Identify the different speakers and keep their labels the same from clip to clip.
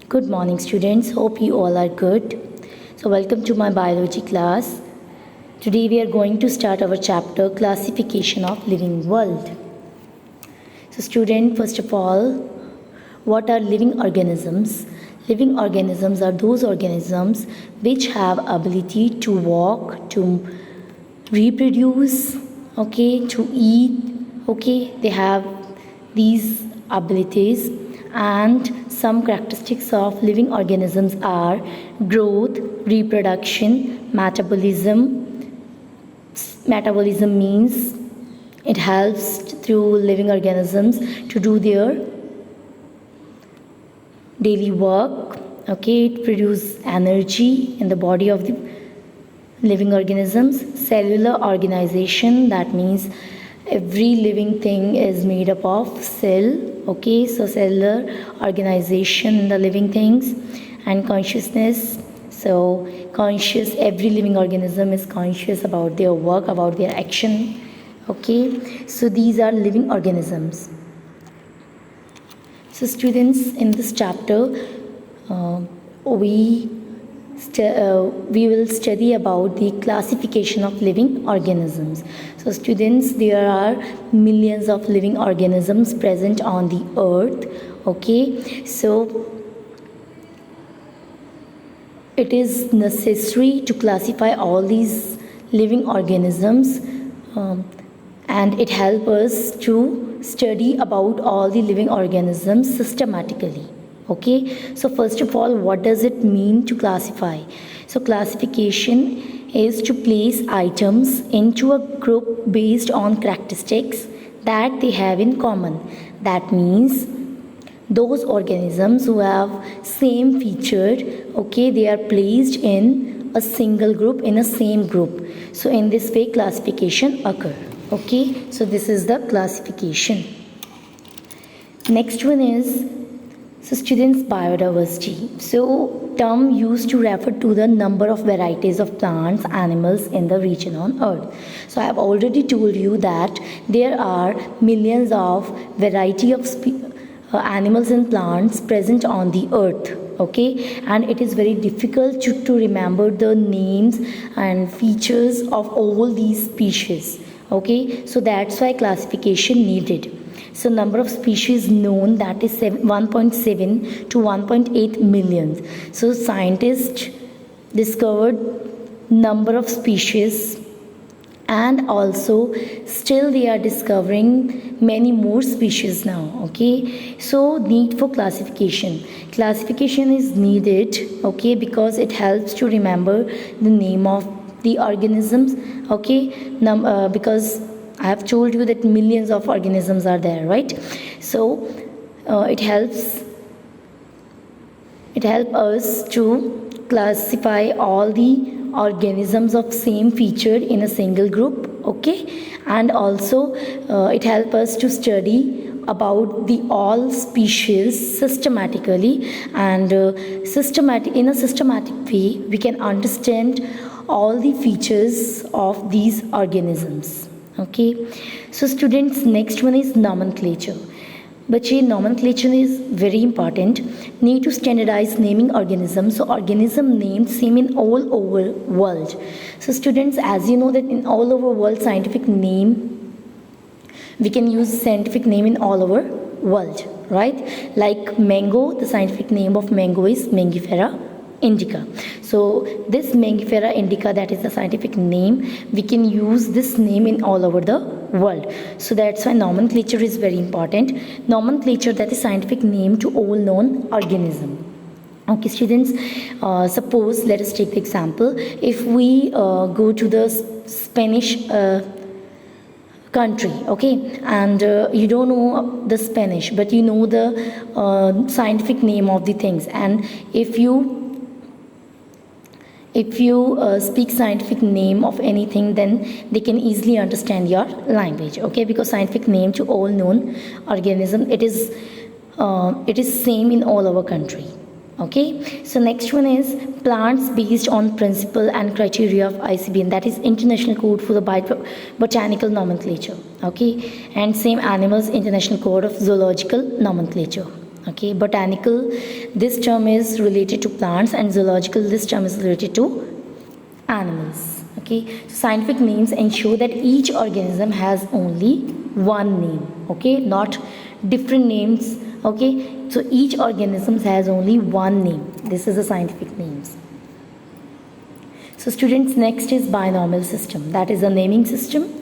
Speaker 1: Good morning, students. Hope you all are good. So, welcome to my biology class. Today, we are going to start our chapter Classification of Living World. So, student, first of all, what are living organisms? Living organisms are those organisms which have ability to walk, to reproduce, okay, to eat, okay. They have these abilities, and some characteristics of living organisms are growth, reproduction, metabolism. Metabolism means it helps through living organisms to do their daily work, okay. It produces energy in the body of the living organisms. Cellular organization, that means every living thing is made up of cell, okay. So cellular organization in the living things. And consciousness, so conscious, every living organism is conscious about their work, about their action, okay. So these are living organisms. So students, in this chapter we will study about the classification of living organisms. So students, there are millions of living organisms present on the earth, okay. So it is necessary to classify all these living organisms, and it helps us to study about all the living organisms systematically, okay. So first of all, what does it mean to classify? So classification is to place items into a group based on characteristics that they have in common. That means those organisms who have same featured, okay, they are placed in a single group, in a same group. So in this way classification occur, okay. So this is the classification. Next one is, so students, biodiversity. So term used to refer to the number of varieties of plants, animals in the region on earth. So I have already told you that there are millions of variety of animals and plants present on the earth, okay. And it is very difficult to remember the names and features of all these species, okay. So that's why classification needed. So number of species known, that is 1.7 to 1.8 million. So scientists discovered number of species, and also still they are discovering many more species now, okay. So need for classification is needed, okay, because it helps to remember the name of the organisms, okay. Because I have told you that millions of organisms are there, right? So it helps us to classify all the organisms of same feature in a single group, okay. And also it helps us to study about the all species systematically, and in a systematic way we can understand all the features of these organisms, okay. So students, next one is nomenclature. बच्चे, nomenclature is very important. Need to standardize naming organisms. So organism named same in all over world. So students, as you know that in all over world scientific name, we can use scientific name in all over world, right? Like mango, the scientific name of mango is Mangifera indica. So this Mangifera indica, that is the scientific name, we can use this name in all over the world. So that's why nomenclature is very important. Nomenclature, that is scientific name to all known organism. Okay students, suppose let us take the example. If we go to the Spanish country, okay, and you don't know the Spanish, but you know the scientific name of the things, and if you speak scientific name of anything, then they can easily understand your language, okay, because scientific name to all known organism, it is same in all our country, okay. So next one is plants based on principle and criteria of ICBN, that is International Code for the Botanical Nomenclature, okay. And same animals, International Code of Zoological Nomenclature, Okay, botanical, this term is related to plants, and zoological, this term is related to animals. Okay, so scientific names ensure that each organism has only one name. Okay, not different names. Okay, so each organism has only one name. This is the scientific names. So students, next is binomial system. That is a naming system.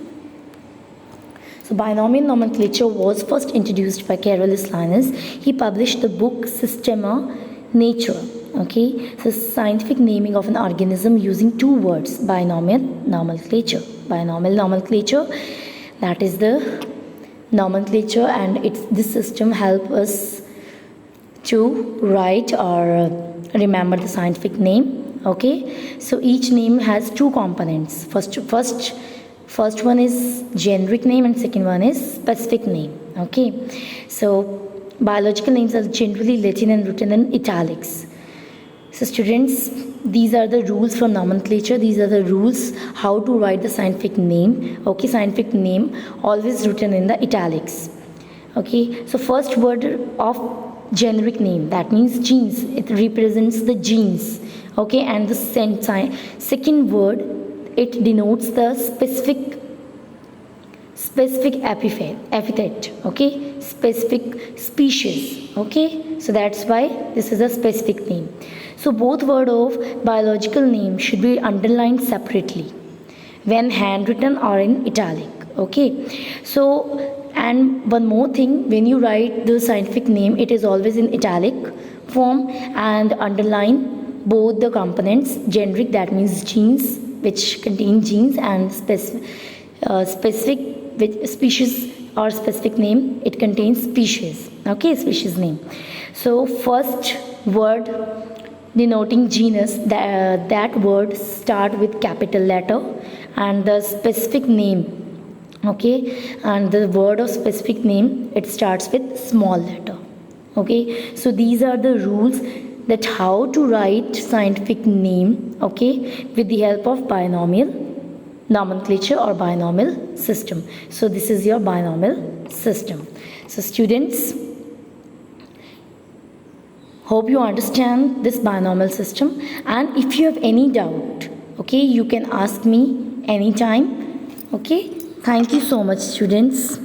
Speaker 1: So binomial nomenclature was first introduced by Carolus Linnaeus. He published the book Systema Naturae. Okay, so scientific naming of an organism using two words, binomial nomenclature. Binomial nomenclature, that is the nomenclature, and this system helps us to write or remember the scientific name. Okay, so each name has two components. First one is generic name and second one is specific name. Okay, so biological names are generally Latin and written in italics. So students, these are the rules for nomenclature. These are the rules how to write the scientific name. Okay, scientific name always written in the italics. Okay, so first word of generic name, that means genes. It represents the genes. Okay, and the second word, it denotes the specific epithet. Okay, specific species. Okay, so that's why this is a specific name. So both word of biological name should be underlined separately when handwritten or in italic. Okay, so and one more thing, when you write the scientific name, it is always in italic form, and underline both the components. Generic, that means genes, which contain genes, and specific, which species or specific name, it contains species. Okay, species name. So first word denoting genus, that word start with capital letter, and the specific name, okay, and the word of specific name, it starts with small letter. Okay, so these are the rules that how to write scientific name, okay, with the help of binomial nomenclature or binomial system. So this is your binomial system. So students, hope you understand this binomial system, and if you have any doubt, okay, you can ask me anytime. Okay, thank you so much, students.